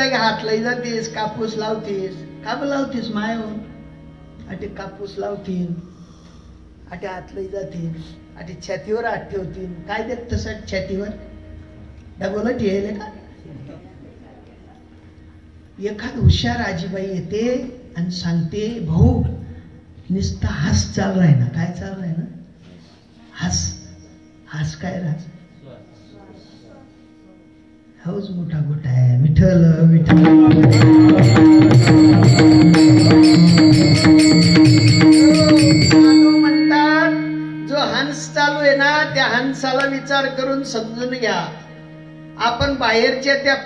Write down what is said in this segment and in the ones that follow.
लागे हात लई जातीस कापूस लावतीस का लावतीस माय आटे कापूस लावतीन आटे हात लई जातील आटे छातीवर हात ठेवतील काय देत तसं छातीवर डबल ठेवले का एखाद हुशार आजीबाई येते आणि सांगते भाऊ नुसता हास चाल राय ना काय चाल राय ना हास हास काय राज हौच मोठा गोठा आहे विठ्ठल विठ्ठल साधू म्हणतात जो हंस चालू आहे ना त्या हंसाला विचार करून समजून घ्या आपण बाहेरच्या त्या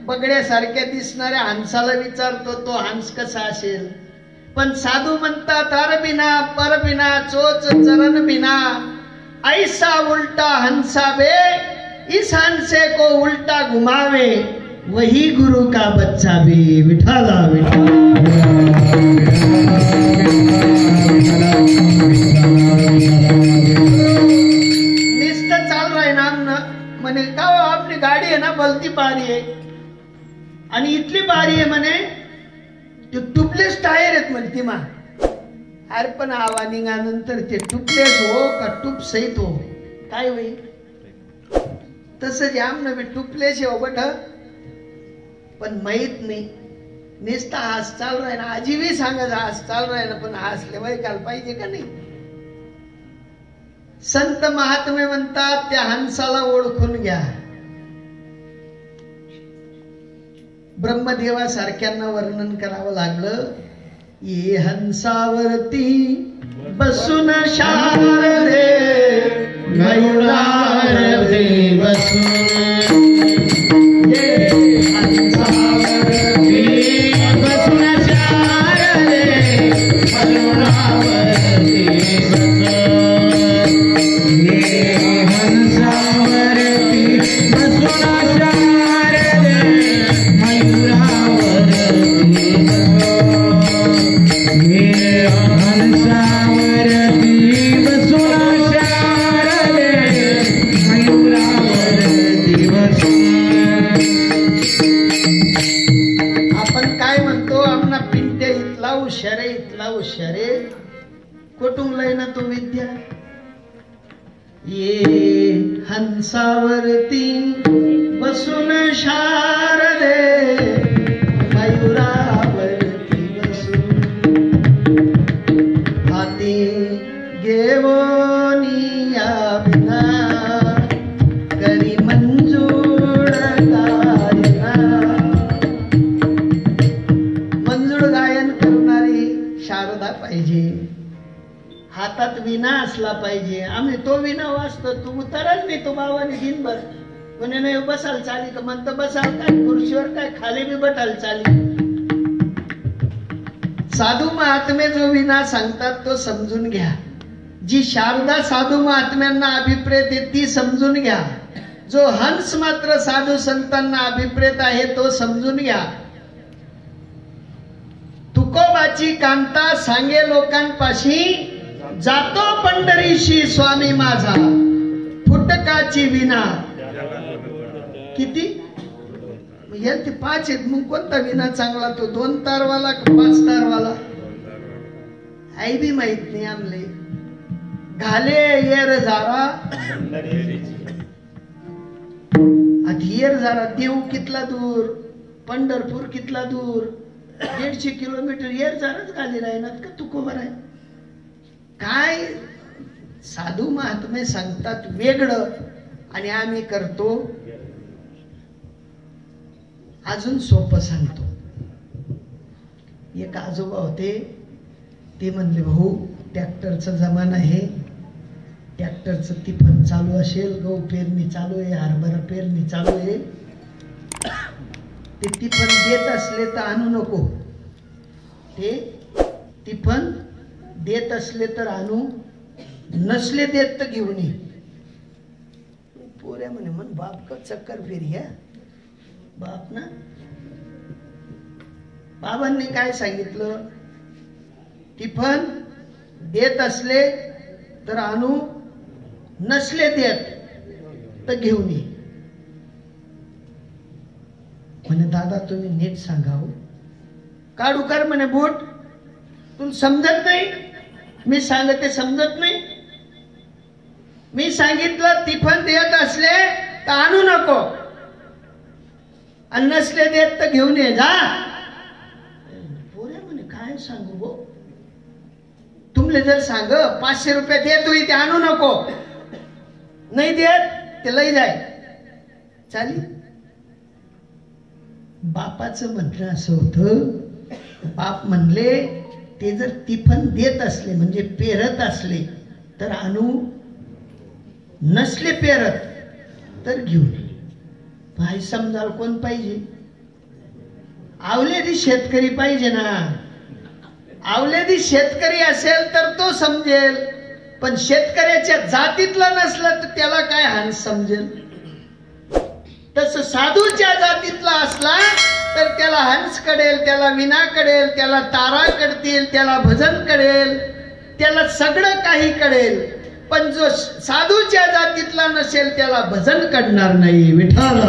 बगड्यासारख्या दिसणाऱ्या हंसाला विचारतो तो हंस कसा असेल पण साधू म्हणतात हर बिना पर बिना चोच चरण बिना ऐसा उल्टा हंसा बे इस हंसे को उल्टा घुमावे वही गुरु का बच्चा भी विठाला निस्त चाल रहा है ना म्हणे का आपली गाडी आहे ना बोलती बारी आहे आणि इथली बारी आहे म्हणे ट्यूबलेस टायर आहेत म्हणते मा अरे पण हवा निघानंतर ते ट्यूबलेस हो का ट्यूब सहित हो काय होईल तसं जाम नव्हे ट्यूबलेस हो बट पण माहित नाही नुसता हास चाल राय ना आजी बी सांगत हास चाल राय ना पण हासले वय काल पाहिजे का नाही संत महात्मे म्हणतात त्या हंसाला ओळखून घ्या ब्रह्मदेवा सारख्यांना वर्णन करावं लागलं ये हंसावरती बसून शारदे मयूरावरती बसून ये हंसावरती बसून शारदे मयूरावरती बसून ये हंसावरती बसून कुटुंब लयना तो विद्या ये हंसावरती बसून शारदे मयूरावरती बसून हाती घेवोनिया बिना करी मंजूळ गायना मंजूळ गायन करणारी शारदा पाहिजे हातात विना असला पाहिजे आम्ही तो विना वाचतो तू उतरच नाही तो बाबाने दिनभर म्हणे नाही बसाल चाली का म्हणतं बसाल काय खुर्चीवर काय खाली बी बटाल चाली साधू महात्मे जो विना सांगतात तो समजून घ्या जी शारदा साधू महात्म्यांना अभिप्रेत आहे ती समजून घ्या जो हंस मात्र साधू संतांना अभिप्रेत आहे तो समजून घ्या तुकोबाची कांता सांगे लोकांपाशी जातो पंढरीशी स्वामी माझा फुटकाची विना किती ते 5 आहेत मग कोणता विना चांगला तो 2 तारवाला का 5 तारवाला आई बी माहित नाही आमले घाले येर जारा आता येर जारा देव कितला दूर पंढरपूर कितला दूर 150 किलोमीटर येर जाराच घाली राहणार का तुकोबर आहे काय साधू महात्मे सांगतात वेगळं आणि आम्ही करतो अजून सोपं सांगतो एक आजोबा होते ते म्हणले भाऊ ट्रॅक्टरचा जमाना आहे ट्रॅक्टरचं तिफन चालू असेल गहू पेरणी चालू आहे हरभरा पेरणी चालू आहे ते तिफन देत असले तर आणू नको ते तिफन देत असले तर आणू नसले देत तर घेऊन ये पोऱ्या म्हणे मन बाप का चक्कर फिरी है बाप ना बाबांनी काय सांगितलं टिफन देत असले तर आणू नसले देत तर घेऊन ये म्हणे दादा तुम्ही नीट सांगाव काढू कर म्हणे बूट तुला समजत नाही मी सांगते समजत नाही मी सांगितलं टिफन देत असले तर आणू नको आणि नसले देत तर घेऊन ये जा पोरे म्हणे काय सांगू गो तुमले जर सांग 500 रुपये देत होई ते आणू नको नाही देत ते लई जाय चाली बापाचं म्हणणं असं होतं बाप म्हणले ते जर टिफन देत असले म्हणजे पेरत असले तर आणू नसले पेरत तर घेऊन भाई समजाल कोण पाहिजे आवलेदी शेतकरी पाहिजे ना आवलेदी शेतकरी असेल तर तो समजेल पण शेतकऱ्याच्या जातीतला नसला तर त्याला काय हंस समजेल तस साधूच्या जातीतला असला तर त्याला हंस कळेल त्याला विना कळेल त्याला तारा कळतील त्याला भजन कळेल त्याला सगळं काही कळेल पण जो साधूच्या जातीतला नसेल त्याला भजन कळणार नाही विठ्ठल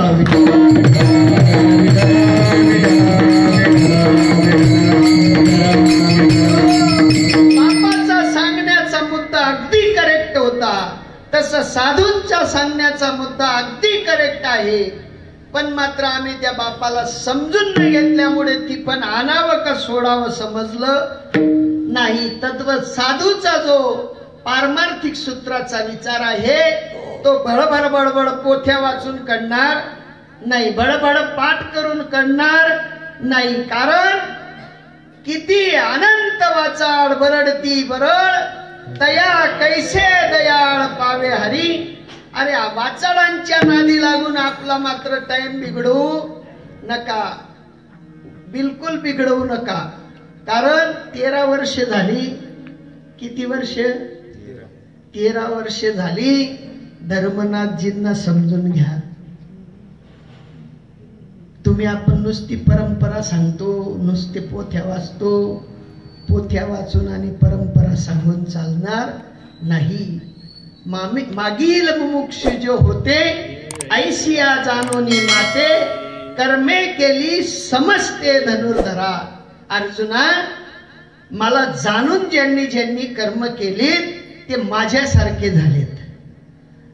बापाचा सांगण्याचा मुद्दा अगदी करेक्ट होता तसं साधूंचा सांगण्याचा मुद्दा अगदी करेक्ट आहे पण मात्र आम्ही त्या बापाला समजून न घेतल्यामुळे ती पण आणावं का सोडावं समजलं नाही तत्व साधूचा जो पारमार्थिक सूत्राचा विचार आहे तो भडभड बडबड पोथ्या वाचून करणार नाही बडबड पाठ करून करणार नाही कारण किती अनंत वाचाड बरडती बरड दया कैसे दयाळ पावे हरी अरे वाचाडांच्या नादी लागून आपला मात्र टाइम बिघडवू नका बिलकुल बिघडवू नका कारण 13 वर्ष झाली किती वर्ष 13 वर्ष झाली धर्मनाथजींना समजून घ्या तुम्ही आपण नुसती परंपरा सांगतो नुसते पोथ्या वाचतो पोथ्या वाचून आणि परंपरा सांगून चालणार नाही मागील मुमुक्षु जो होते ऐसिया जानोनी माते कर्मे केली समजते धनुर्धरा अर्जुना मला जाणून ज्यांनी ज्यांनी कर्म केलीत ते माझ्यासारखे झालेत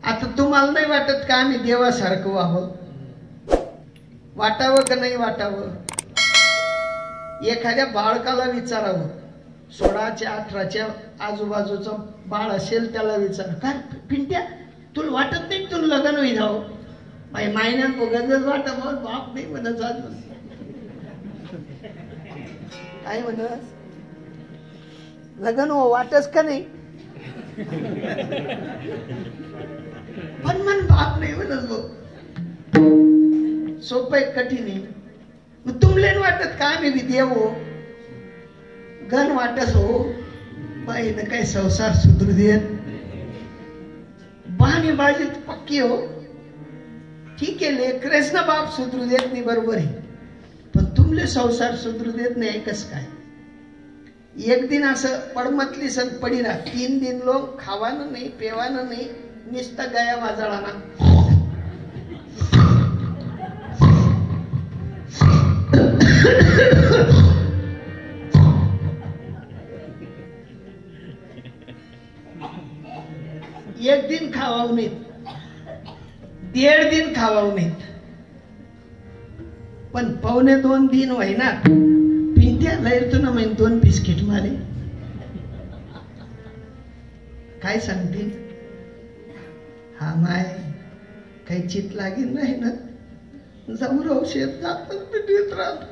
आता तुम्हाला नाही वाटत का आम्ही देवासारखं व्हावं वाटावं का नाही वाटावं एखाद्या बाळकाला विचारावं 16च्या 18च्या आजूबाजूचं बाळ असेल त्याला विचार काय पिंट्या तुला वाटत नाही तुला लग्न होई जाव महिन्यात बघतच वाटत बाप नाही म्हणत काय म्हणत लग्न हो वाटच का नाही पण मन बाप नाही म्हणत बघ सोपं एक कठीण आहे मग तुमले वाटत का मी देव हो गण वाटत हो बाईनं काही संसार सुधरू देत बाणी बाजी पक्की हो ठीक आहे लेकरेस ना बाप सुधरू देत नाही बरोबर आहे पण तुमले संसार सुधरू देत नाही कस काय एक दिन असं पडमतली सण पडी राहा 3 दिन लोक खावानं नाही पेवानं नाही निस्ता गया वाजळाना एक दिन खावाव नाहीत 1.5 दिन खावाव नाहीत पण 1.25 दिन होईना पिंट्या लयतो ना म्हणजे 2 बिस्किट मारे काय सांगते हा माय काही चित लागेल नाही ना जाऊ राहू शेत जात पिटीत राहत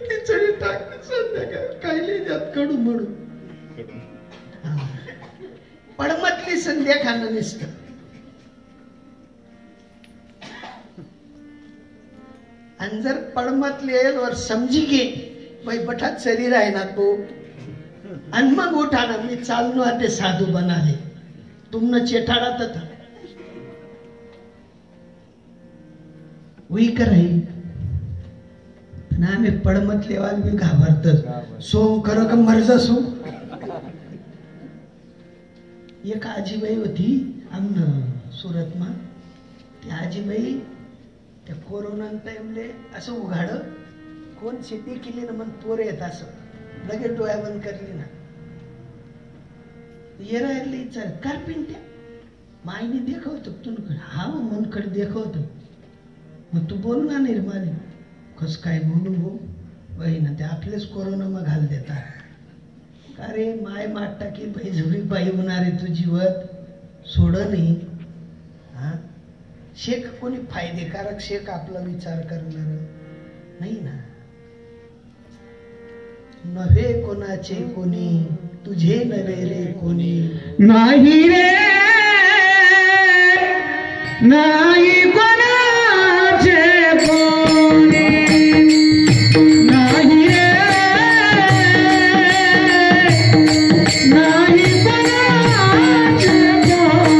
खिचडी टाकते संध्याकाळ काही जात कडू म्हणून पडमतली संध्या खाणं नसतं आणि जर पडमतले वर समजी घे भाई बठात शरीर आहे ना तो आणि मग उठा ना मी चाललो ते साधू बनाले तुमनं चेठाडात था वही कराई पण आम्ही पडमतले वाल मी घाबरत सोम कर का मर्ज सो एक आजीबाई होती आमनं सुरत मा ती आजीबाई त्या कोरोना टाइमले असं उघाड कोण शेती केली ना मग पोर येत असं लगेच डोळ्या बंद करली ना येरायला विचार कारपिंट्या मायने देखवतो तुमकडे हा मनकडे देखवतो मग तू बोल ना निर्माली कस काय बोलू हो बाई ना ते आपलेच कोरोना मग घाल देता का रे माय माठ टाकी बाई झुरी बाई होणारे तू जीवत सोड नाही हा शेख कोणी फायदेकारक शेख आपला विचार करणार नाही ना नव्हे कोणाचे कोणी तुझे नव्हे रे कोणी नाही रे नाही कोणाचे कोणी नाही रे नाही कोणाचे कोणी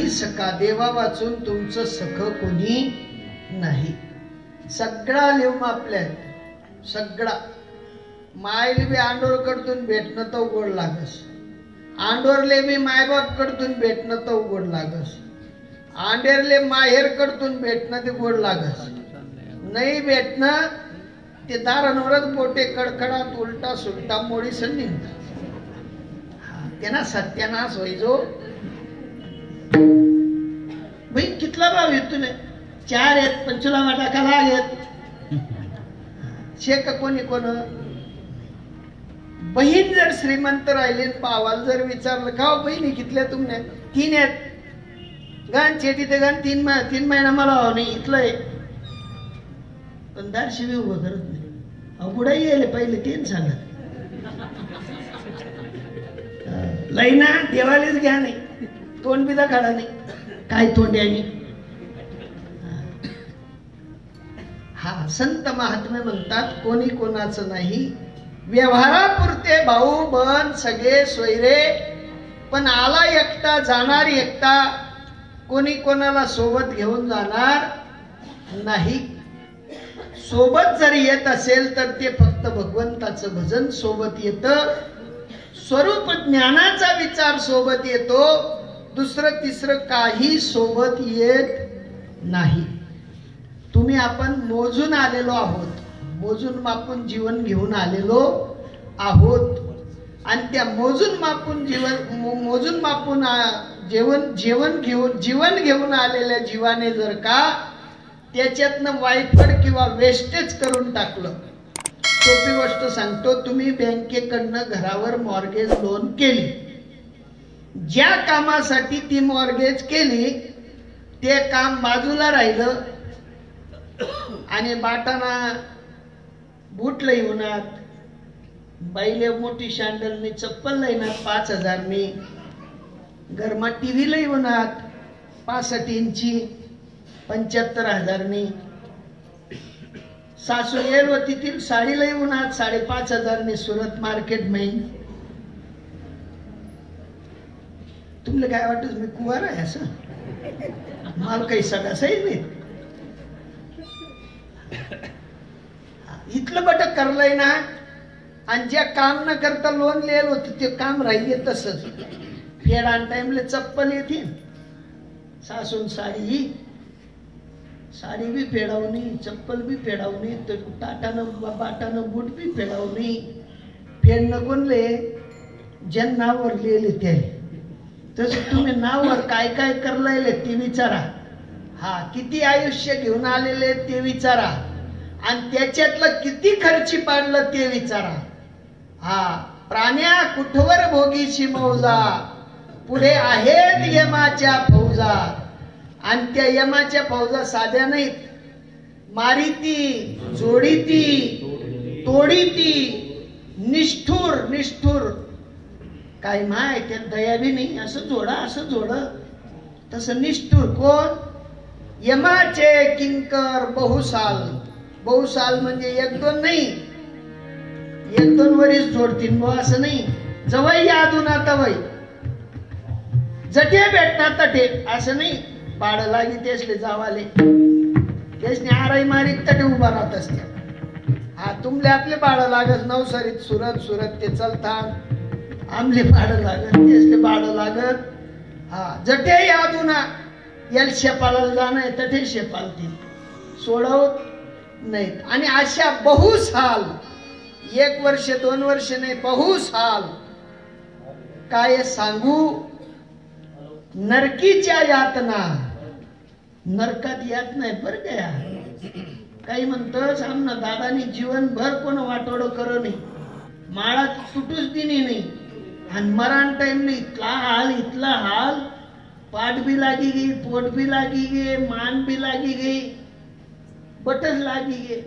सका देवा वाचून तुमचं सख कोणी नाही सगळा लिव मापल्यात सगळा मायले बी आंडोर कडतून भेटणं तर उघड लागस आंडोरले बी मायबाप कडतून भेटणं तर उघड लागस आंडेरले माहेर कडतून भेटणं ते गोड लागस नाही भेटणं ते दारांवरच बोटे कडकडात उलटा सुलटा मोडी संधी त्यांना सत्यानाश व्हायचो भाई कितला भाव येत तुम्ही 4 आहेत पंचुला वाटा कला आहेत शेक कोणी कोण बहीण जर श्रीमंत राहिले पावाल जर विचारलं का बहिणी कितल्या तुमने 3 आहेत गान चेटी ते गान 3 महिना मला हवं नाही इथलं आहे पण दार शिवी उभं करत नाही अवघडाही येले पहिले 3 सांगत लईना देवालेच घ्या नाही तोंड बिदा काढा नाही काय तोंड्यानी हा संत महात्मे म्हणतात कोणी कोणाचं नाही व्यवहारापुरते भाऊ बन सगळे सोयरे पण आला एकटा जाणार एकटा कोणी कोणाला सोबत घेऊन जाणार नाही सोबत जर येत असेल तर ते फक्त भगवंताचं भजन सोबत येतं स्वरूप ज्ञानाचा विचार सोबत येतो दुसरं तिसरं काही सोबत येत नाही तुम्ही आपण मोजून आलेलो आहोत मोजून मापून जीवन घेऊन आलेलो आहोत आणि त्या मोजून मापून जीवन घेऊन आलेल्या जीवाने जर का त्याच्यातनं वायफळ किंवा वेस्टेज करून टाकलं सोपी गोष्ट सांगतो तुम्ही बँकेकडनं घरावर मॉर्गेज लोन केली ज्या कामासाठी ती मॉर्गेज केली ते काम बाजूला राहिलं आणि बाटाना बूट लई होणार बाईले मोठी शँडलनी चप्पल लाईनात 5000 नी घरमा टीव्ही लई होणार 65 इंची 75,000 नी सासू येल होती ती साडी लई होणार 5,500 नी सुरत मार्केट में तुमले काय वाटत मी कुवार आहे असं माल काही सगळा सही नाही इथलं बटक करलंय ना आणि ज्या काम न करता लोन लिहिलं होतं ते काम राहिले तसंच फेडान टाइमले चप्पल येते सासून साडी बी फेडावणी, चप्पल बी फेडावणी, टाटानं बाटानं बूट बी फेडावणी. फेडणं कोणले ज्या नावावर लिहिले ते. तसं तुम्ही नावावर काय काय करलायले ते विचारा. हा किती आयुष्य घेऊन आलेले ते विचारा, आणि त्याच्यातलं किती खर्ची पाडलं ते विचारा. हा प्राण्या कुठवर भोगीशी मौजा, पुढे आहेत यमाच्या फौजा. आणि त्या यमाच्या फौजा साध्या नाहीत. मारिती, जोडीती, तोडीती, निष्ठुर काय माय त्यात दया बी नाही. असं जोड तसं निष्ठुर. कोण? यमाचे किंकर बहुसाल म्हणजे 1-2 नाही, 1-2 वरीच जोडतील असं नाही. जवळ यादून आता वय जटे भेटणार तटे असं नाही. पाड लागी तेसले जावाले तेसने आराई मारीत तटे उभा राहत असते. हा तुमले आपले बाळ लागत नवसारीत सुरत ते चलतात. आमले बाळ लागत तेसले बाळ लागत. हा जटे यादूना याल शेपाळाला जाणं तटे शेपालतील सोडवत नाहीत. आणि अशा बहुसाल 1 वर्ष 2 वर्ष नाही, बहुसाल काय सांगू. नरकीच्या यातना, नरकात यात नाही बर गया. काही म्हणतस आमना दादानी जीवनभर कोण वाटोड कर नाही, माळा सुटूच दिनी नाही. आणि मरण टाइम इतला हाल पाठ बी लागी गई, पोट बी लागी गे, मान बी लागी गई, बटच लागी गे.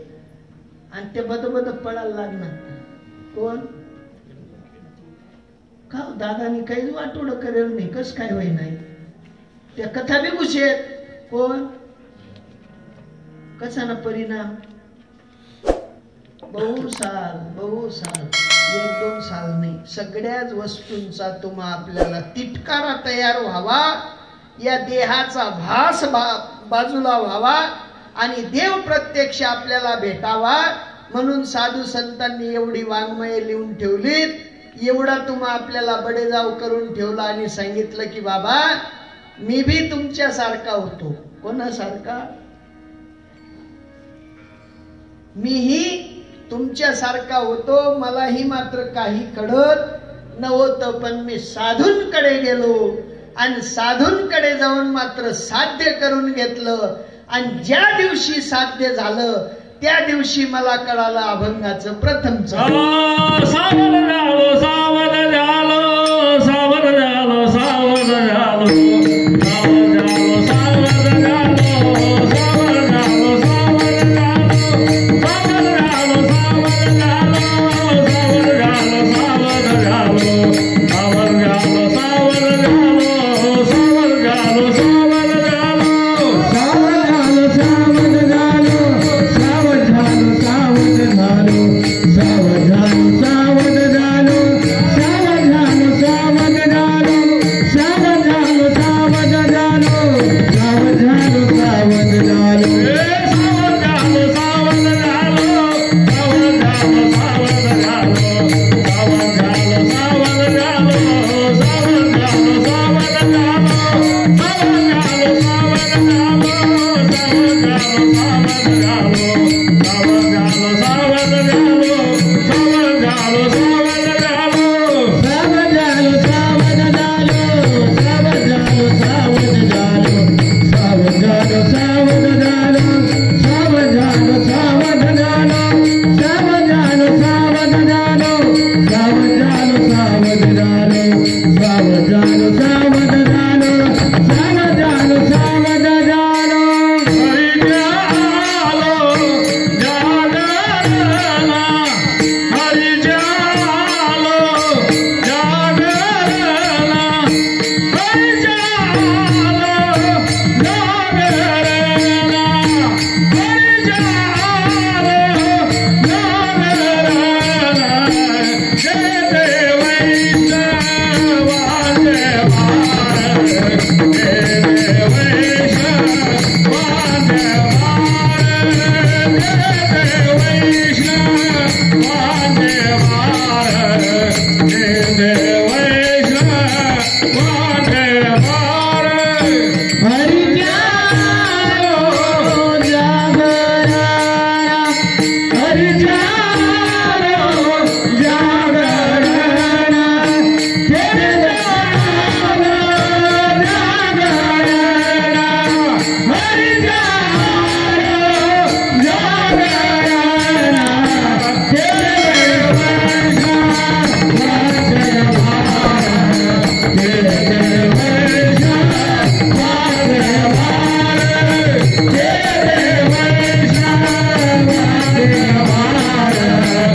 आणि ते बद पडायला लागणार. कोण? का दादानी काहीच वाटोड करेल नाही, कस काय होई नाही. त्या कथा बी घुसेत. कोण? कसा ना परिणाम. बहुसाल 1-2 साल नाही, सगळ्याच वस्तूंचा तुम्हा आपल्याला तिटकारा तयार व्हावा. या देहाचा भास बाजूला व्हावा आणि देव प्रत्यक्ष आपल्याला भेटावा. म्हणून साधू संतांनी एवढी वाङ्मये लिहून ठेवलीत. एवढा तुम्हा आपल्याला बडेजाव करून ठेवला आणि सांगितलं की बाबा मी भी तुमच्यासारखा होतो. कोणासारखा? मीही तुमच्यासारखा होतो. मलाही मात्र काही कळत नव्हतं, पण मी साधूंकडे गेलो आणि साधूंकडे जाऊन मात्र साध्य करून घेतलं. आणि ज्या दिवशी साध्य झालं त्या दिवशी मला कळालं अभंगाचं प्रथम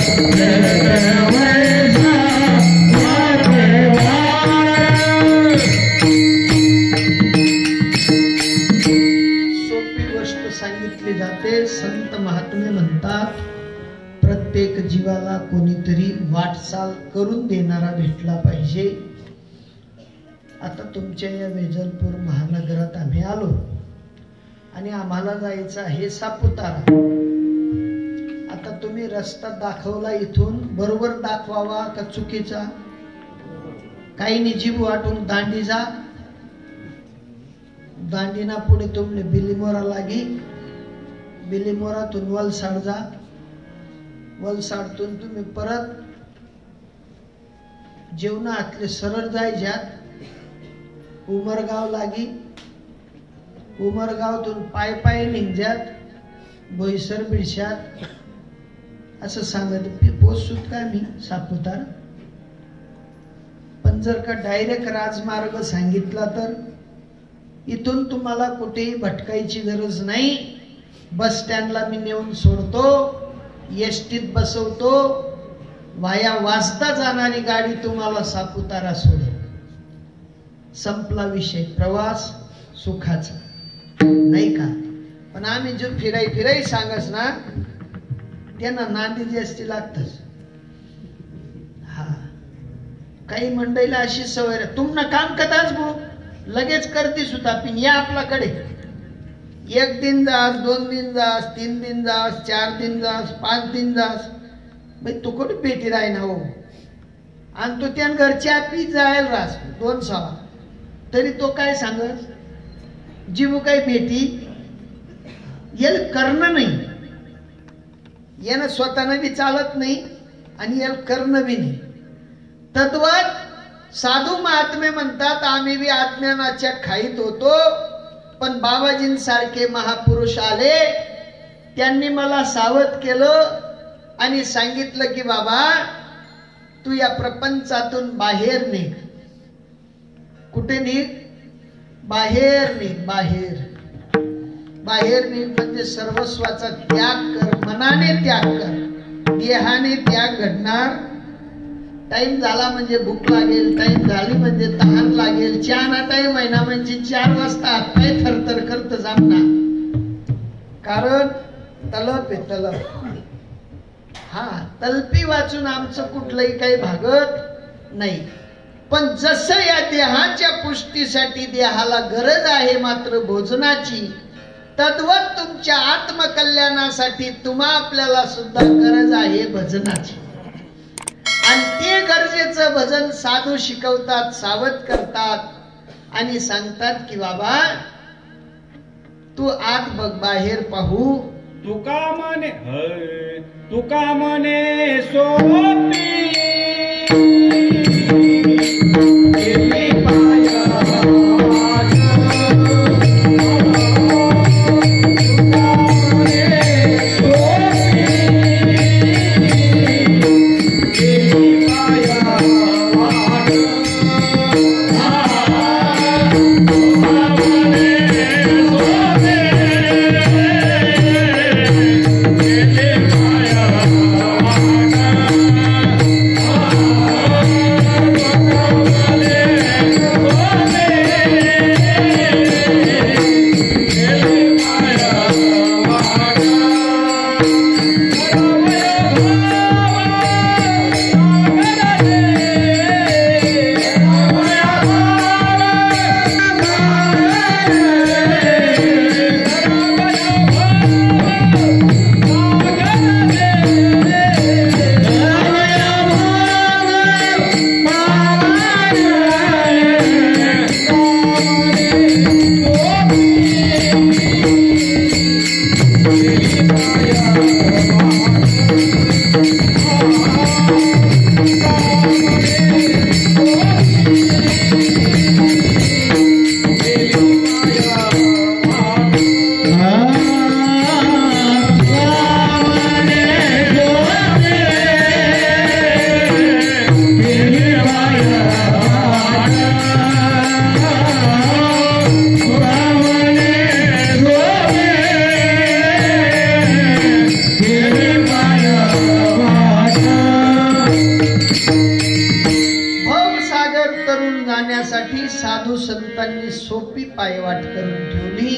सोपी गोष्ट सांगितली जाते. संत महात्मे म्हणतात प्रत्येक जीवाला कोणीतरी वाटचाल करून देणारा भेटला पाहिजे. आता तुमच्या या वेजलपूर महानगरात आम्ही आलो आणि आम्हाला जायचं आहे सापुतारा. आता तुम्ही रस्ता दाखवला, इथून बरोबर दाखवावा का चुकीचा? काही निजीब वाटून दांडी जा, दांडीना पुढे तुमने बिलीमोरा लागी, बिलीमोरातून वलसाड जा, वलसाडतून तुम्ही परत जेवणातले सरळ जायच्यात उमरगाव लागी, उमरगावतून पाय पाय निघज्यात बोईसर बिडशात, असं सांगत पोचूत का मी सापुतारा. पण जर का डायरेक्ट राजमार्ग सांगितला तर इथून तुम्हाला कुठेही भटकायची गरज नाही. बस स्टँडला मी नेऊन सोडतो, एसटीत बसवतो, वाया वाजता जाणारी गाडी तुम्हाला सापुतारा सोडेल. संपला विषय. प्रवास सुखाचा, नाही का? पण आम्ही जो फिराई सांगस ना त्यांना नांदी जास्ती लागतच. हा, काही मंडईला अशी सवय तुमनं काम कदाच भाऊ लगेच करते सुद्धा. पण या आपल्याकडे 1 दिन जास, 2 दिन जास, 3 दिन जास, 4 दिन जास, 5 दिन जास. भाई तू कुठे पेटी राही ना हो. आणि तो त्यान घरच्या पी जायला रास 2 सवा, तरी तो काय सांगत जीव काय भेटी. याला करणं नाही, यानं स्वतःनं बी चालत नाही आणि याला करणं बी नाही. तद्वत साधू महात्मे म्हणतात आम्ही बी आत्म्यानाच्या खाईत होतो, पण बाबाजींसारखे महापुरुष आले, त्यांनी मला सावध केलं आणि सांगितलं की बाबा तू या प्रपंचातून बाहेर निघ. कुठे निघ? बाहेर निघ. बाहेर निघ म्हणजे सर्वस्वाचा त्याग कर, मनाने त्याग कर, देहाने त्याग घडणार. टाइम झाला म्हणजे भूक लागेल, टाइम झाली म्हणजे तहान लागेल. चहाना टाइम आहे ना म्हणजे 4 वाजता हातपाय थरथर करत जामना, कारण तलप आहे तलप. हा, तलपी वाचून आमचं कुठलंही काही भागत नाही. पण जसं या देहाच्या पुष्टीसाठी देहाला गरज आहे मात्र भोजनाची, तद्वत तुमच्या आत्मकल्याणासाठी तुम्हा आपल्याला सुद्धा गरज आहे भजनाची. आणि ते गरजेचं भजन साधू शिकवतात, सावध करतात आणि सांगतात की बाबा तू आत बघ, बाहेर पाहू. तुका मने सोपी ती साधू संतांनी सोपी पायवाट करून ठेवली.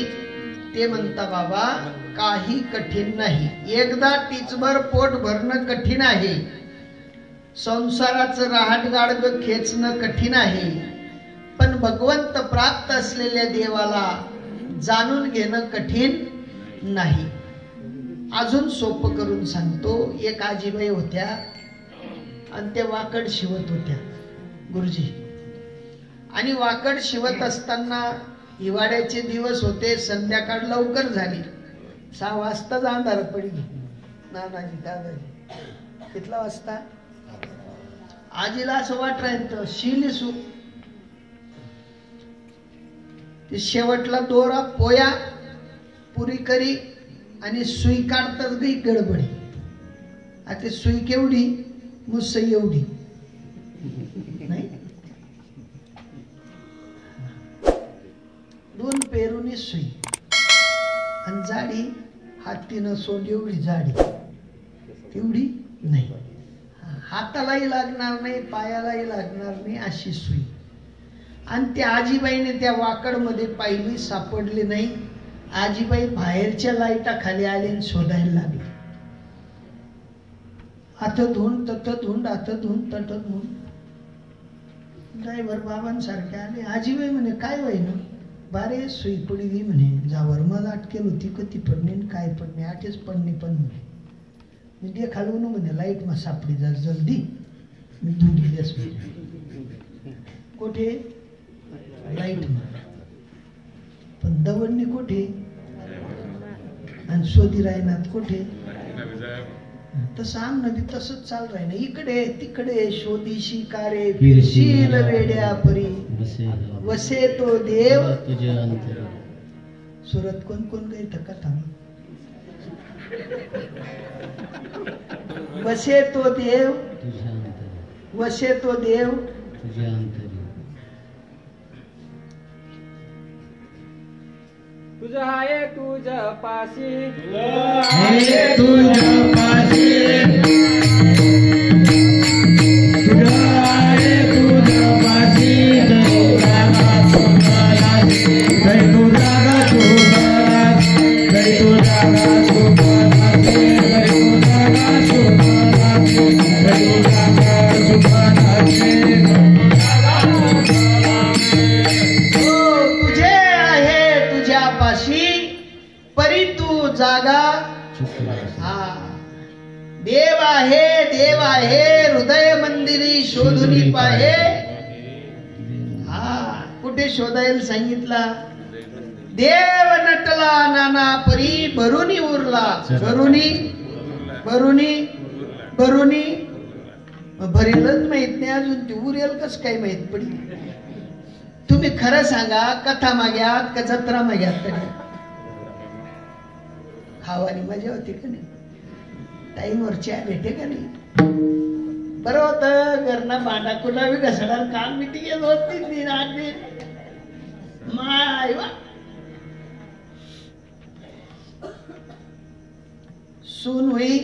ते म्हणता बाबा काही कठीण नाही. एकदा टीचभर पोट भरणं कठीण आहे, संसाराचं रहाट गाडगं खेचणं कठीण आहे, पण भगवंत प्राप्त असलेल्या देवाला जाणून घेणं कठीण नाही. अजून सोपं करून सांगतो. एक आजीबाई होत्या आणि त्या वाकड शिवत होत्या गुरुजी. आणि वाकड शिवत असताना हिवाळ्याचे दिवस होते, संध्याकाळ लवकर झाली, 6 वाजता अंधार पडली. नानाजी दादाजी कितला वाजता? आजीला असं वाटायचं शिलिसू. ते शेवटला दोरा पोया पुरी करी आणि सुई काढताच गई गडबडी. आता सुई केवढी? मुसई एवढी नाही, 2 पेरुनी सुई आणि जाडी हातीनं सोंड एवढी जाडी, तेवढी नाही. हातालाही लागणार नाही, पायालाही लागणार नाही अशी सुई. आणि त्या आजीबाईने त्या वाकड मध्ये पाहिली, सापडली नाही. आजीबाई बाहेरच्या लाईटा खाली आली आणि शोधायला लागली. हात धुवून तत धुवून, हात धुवून तट धुवून. ड्रायव्हर बाबांसारखे आले. आजीबाई म्हणे काय होईना? बारे सुई पडी गी म्हणे, जावर मला अटकेल होती, कधी पडणे काय पडणे, आठेच पडणे पण म्हणे. मी दे खालून म्हणे लाईट मा सापडी जा जल्दी. मी धुंडी देस म्हणे. कोठे? लाईट मा. पण दवडणी कोठे? आणि शोधी रायनात कोठे? तसं आमनं बी तसंच चाल राहिना. इकडे तिकडे शोधीशी कारे फिरशील वेड्या परी, वसे तो देव तुझ्या अंतरी. सुरत कोण कोण गई तर कथा. वसे तो देव तुझ्या अंतरी, वसे तो देव तुझ्या अंतरी. तुझं आहे तुझ्या पाशी, आहे तुझ्या पाशी, तुझं आहे तुझ्या पाशी. जय तू जागा सुखाला, जय तू जागा सुखाला, जय तू जागा सुखाला, जय तू जागा सुखाला. तुझे आहे तुझ्या पाशी, परी तू जागा. हा देव आहे हृदय मंदिरी शोधुनी पाहे. हा कुठे शोधायला सांगितला? देव नटला नाना परी भरुनी उरला. भरुनी भरुनी भरुनी भरेलच माहित नाही अजून, ती उरेल कस काय माहित पडली? तुम्ही खरं सांगा, कथा माग्यात का जत्रा माग्यात तरी खावानी मजा होती का नाही? टाईमवर चहा भेटे का नाही? बरं होतं घरना भांडा कुठला बी घसणार, काम मिटिंग येत होती 3-8 दिन. माय वा सून हुई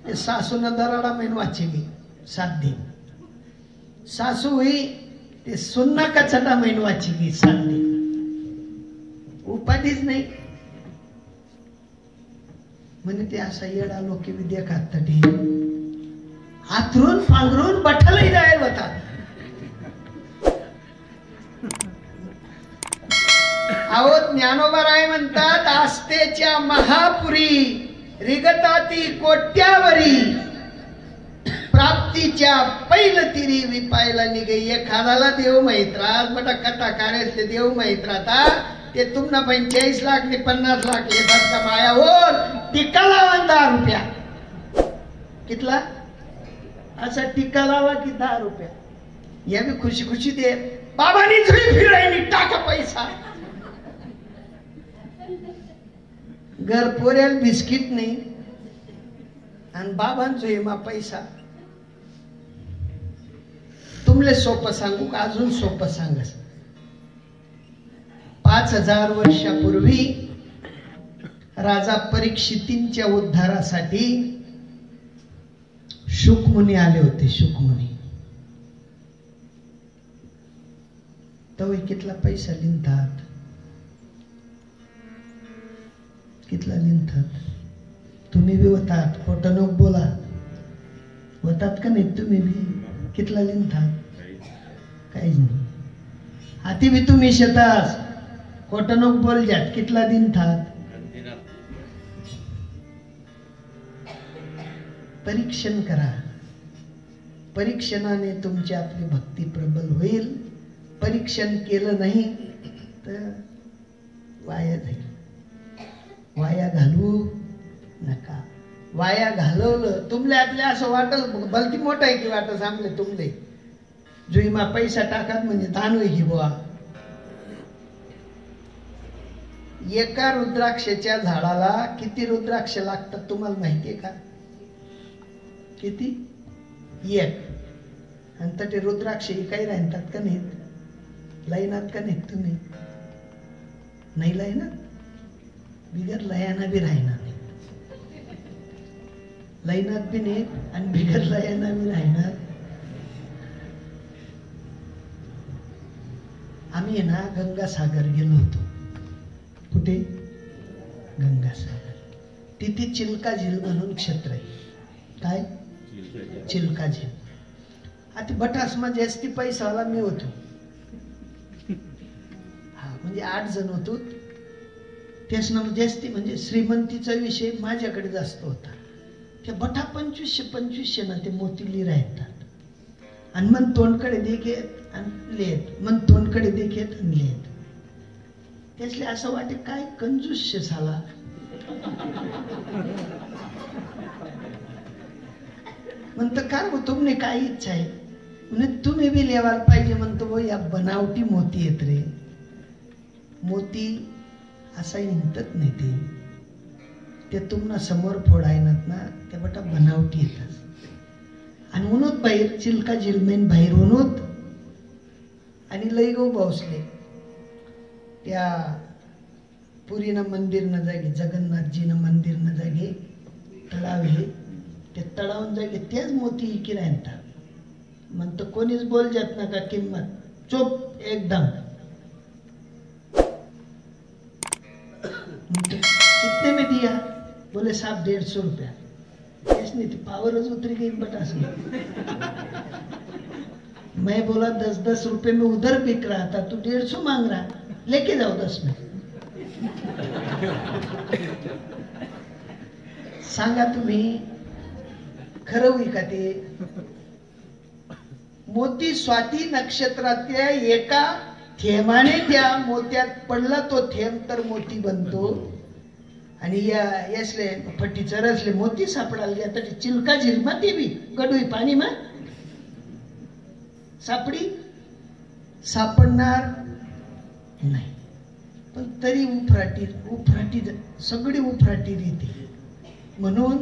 ते सासून दराडा मेन वाचेली 7 दिन. सासू हुई ते सुन्ना कचटा मेन वाचेली 7 दिन. उपाधीच नाही म्हणे. ते असा येडा लोक बी देखात तटी आथरून पांघरून बठलही जायला होता. अहो ज्ञानोबराय म्हणतात, आस्तेच्या महापुरी रिगताती कोट्यावरी, प्राप्तीच्या पैल तिरी विपायला निघे. एखादाला देव माहित राहत बटा कथा कार्यातले देव माहित राहता. ते तुम्हाला 45 लाख ने 50 लाख येतात का माया होत. टिक्का लावा 10 रुपया. कितला? असा टिक्का लावा की 10 रुपया. या बी खुशी खुशी दे. बाबानी झुळी फिरायनी टाका पैसा. घर पोऱ्याला बिस्किट नाही आणि बाबांचो हेमा पैसा. तुमले सोपं सांगू का अजून सोपं सांगस? 5000 वर्षापूर्वी राजा परीक्षितींच्या उद्धारासाठी शुकमुनी आले होते. शुकमुनी तो कितला पैसा लिहितात, कितला लिहितात. तुम्ही बी होतात, खोटं नको बोला, होतात का नाही तुम्ही बी? कितला लिहितात? काहीच नाही. हाती बी तुम्ही शेतास, खोटं नको बोल जात, कितला लिहितात? परीक्षण करा. परीक्षणाने तुमची आपली भक्ती प्रबल होईल. परीक्षण केलं नाही तर वाया जाईल. वाया घालवू नका. वाया घालवलं तुमले आपल्या असं वाटल बलती मोठा आहे की वाटत सांगले तुमले जुईमा पैसा टाकात म्हणजे दान होई की बुवा. एका रुद्राक्षाच्या झाडाला किती रुद्राक्ष लागतात तुम्हाला माहितीये का? किती? एक. आणि तर ते रुद्राक्ष काही राहतात का नाहीत? लाईनात का नाहीत तुम्ही? नाही लाईनात. बिगर लयाना बी राहणार नाही. लाईनात बी नाहीत आणि बिगर लयाना बी राहणार. आम्ही ना गंगासागर गेलो होतो. कुठे? गंगासागर. तिथे चिल्का झील म्हणून क्षेत्र आहे. काय? चिल्का झील. आता बटासमा जास्ती पैसावाला मी होतो. हा म्हणजे 8 जण होतो. त्याच ना जास्ती म्हणजे श्रीमंतीचा विषय माझ्याकडे जास्त होता. त्या बटा 2500 ना ते मोतीली राहतात. आणि मन तोंडकडे देखील आणि लेत, मन तोंडकडे देखील आणि लेत. त्यासले असं वाटे काय कंजूस झाला. म्हणतं का गो तुमने काय इच्छा आहे? म्हणे तुम्ही बी लेवायला पाहिजे. म्हणतो या बनावटी मोती येत रे. मोती असा हिंडत नाही ते तुम्हाला समोर फोडायनात ना ते बटा बनावटी येतात. आणि उन्होत बाहेर चिल्का झिलमेन बाहेर उन्होत आणि लई गो पावसले त्या पुरीनं मंदिर न जागे, जगन्नाथजीनं मंदिर न जागे तळाव आहे. ते तळावून जागे तेच मोती इकी राहतात. म्हणतो कोणीच बोल जात ना का किंमत. चुप एकदम. कितने में दिया? बोले साहब 150 रुपया. इसने तो पावरच उतरी गई बटास में. मैं बोला 10-10 रुपए में उधर बिक रहा था, तू 150 मांग रहा, लेके जाओ 10 में. सांगा तुम्ही खरं होई का ते? मोती स्वाती नक्षत्रातल्या एका थेंबाने त्या मोत्यात पडला तो थेंब तर मोती बनतो. आणि यासले फटीचं रसले मोती सापडायला गेला तर चिल्का झिलमा ते बी गडूई पाणी मा सापडी सापडणार नाही. पण तरी उफराटी सगळी उफराटी येते. म्हणून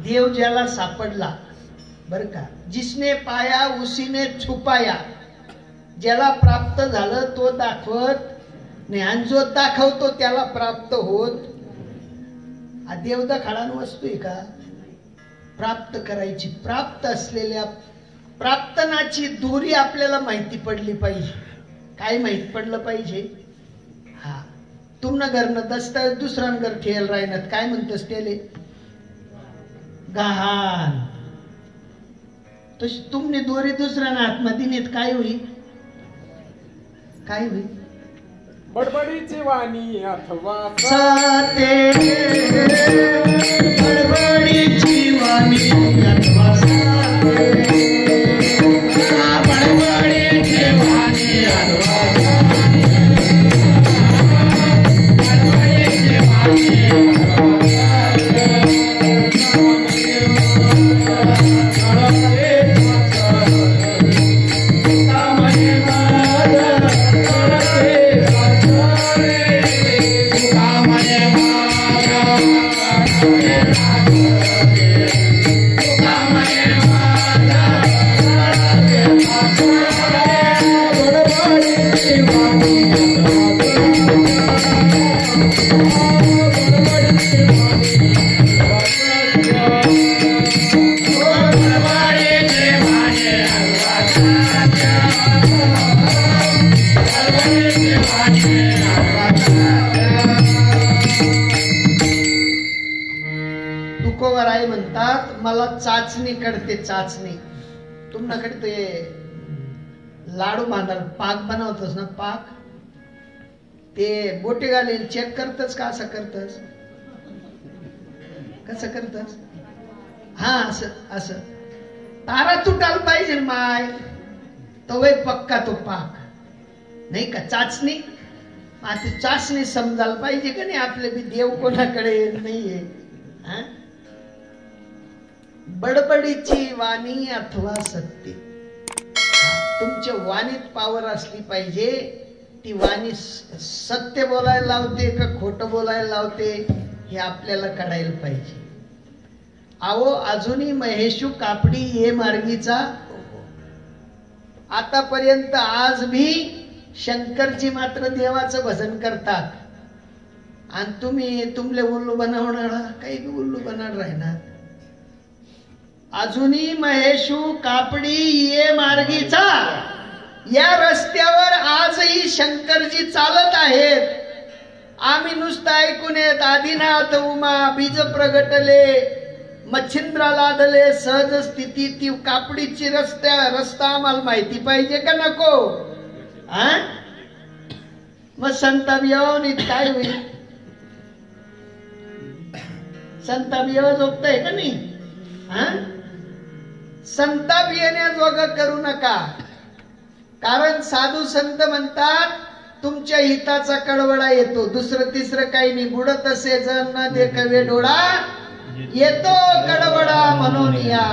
देव ज्याला सापडला बर का, जिसने पाया उसीने छुपाया. ज्याला प्राप्त झालं तो दाखवत नाही आणि जो दाखवतो त्याला प्राप्त होत. हा देवदा खाडान वस्तू आहे का? प्राप्त करायची. प्राप्त असलेल्या प्राप्तनाची दूरी आपल्याला माहिती पडली पाहिजे. काय माहित पडलं पाहिजे? हा तुमनं घरनं दस्तावेज दुसऱ्यानं घर ठेल राहिनात काय म्हणतस त्याले गहाण. तशी तुमने दोरी दुसऱ्यानं हातमध्ये नेत काय होईल? काय होईल? बडबडीची वाणी अथवा साते. बडबडीची वाणी अथवा साते. बडबडीची वाणी अथवा Yeah. चाचणी करते चाचणी तुमच्याकडे ते लाडू बांधाल पाक बनवतस ना पाक ते बोटे घालीन चेक करतस का असं करतस कसं करतस हा असं असं तारा तुटाल पाहिजे माय तो वय पक्का तो पाक नाही का चाचणी ती चाचणी समजायला पाहिजे का नाही आपले बी देव कोणाकडे नाहीये बडबडीची वाणी अथवा सत्य तुमच्या वाणीत पावर असली पाहिजे ती वाणी सत्य बोलायला लावते का खोटं बोलायला लावते हे आपल्याला कळायला पाहिजे अहो अजूनही महेशू कापडी ये मार्गीचा आतापर्यंत आज भी शंकरजी मात्र देवाचं भजन करतात आणि तुम्ही तुमले उल्लू बनवणार काही बी उल्लू बनवणार राहणार अजूनही महेशू कापडी ये मार्गीचा या रस्त्यावर आजही शंकरजी चालत आहेत आम्ही नुसतं ऐकून येत आदिनाथ उमा बीज प्रगटले मच्छिंद्रा लादले सहज स्थिती ती कापडीची रस्ता आम्हाला माहिती पाहिजे का नको मग संताप येऊन काय होईल संताप येवा झोपताय का नाही संताप येण्याजोगं करू नका कारण साधू संत म्हणतात तुमच्या हिताचा कडवडा येतो दुसरं तिसरं काही नाही बुडत असे जर न देखवे डोळा येतो कडवडा म्हणून या